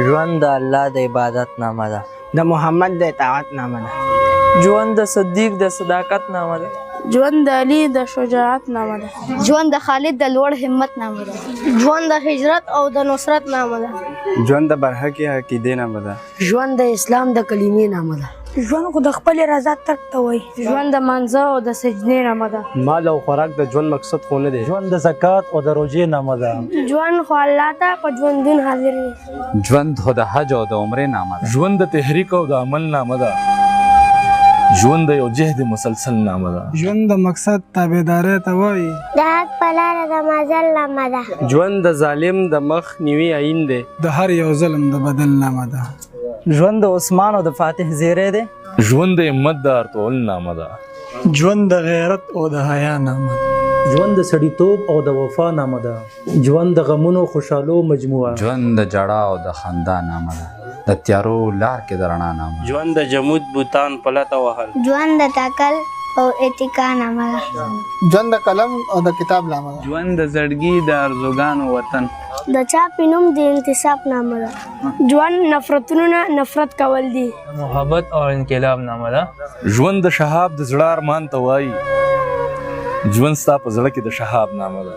ژوند د الله د عبادت نامه ده. د محمد د اطاعت نامه ده. ژوند د صدیق د صداقت نامه ده. ژوند د علي د شجاعت نامه ده. ژوند د خالد د لوړ همت نامه ده. ژوند د هجرت او د نصرت نامه ده. ژوند د برحقي عقیدې نامه ده. ژوند د اسلام د کلمې نامه ده. ژوند خو د خپل رضا ترک ته وای. ژوند د منځه او د سجدې نامه ده. مال او خوراک د ژوند مقصد خو نه دی. ژوند د زکات او د روزې نامه ده. ژوند خو الله ته په ژوندون حاضر دی. ژوند خو د حج او د عمرې نامه ده. ژوند د تحریک او د عمل نامه ده. ژوند د یو جهد مسلسل نامه ده. ژوند د مقصد تابعداري ته وایي. د حق په لاره د مزل نامه ده. ژوند د ظالم د مخ نیوي عین دی. د هر یو ظلم د بدل نامه ده. ژوند د عثمان او د فاتح زیری دی. ژوند د همت د ارتول نامه ده. ژوند د غیرت او د حیا نامه ده. ژوند د سړیتوب او د وفا نامه ده. ژوند د غمونو خوشحالو مجموعه. ژوند د جړا او د خندا نامه ده. د تیارو لار کې د رڼا نامه ده. ژوند د جمود بوتان پلته وهل. ژوند د تکل او اتکا نامه ده. ژوند د قلم او د کتاب نامه ده. ژوند د زړګي د ارزوګانو وطن. د چا پینوم د انتصاب نامه ده. ژوند نفرتونو نه نفرت کول دي. محبت او انقلاب نامه ده. ژوند د شهاب د زړه ارمان ته وایي. ژوند ستا په زړه کې د شهاب نامه ده.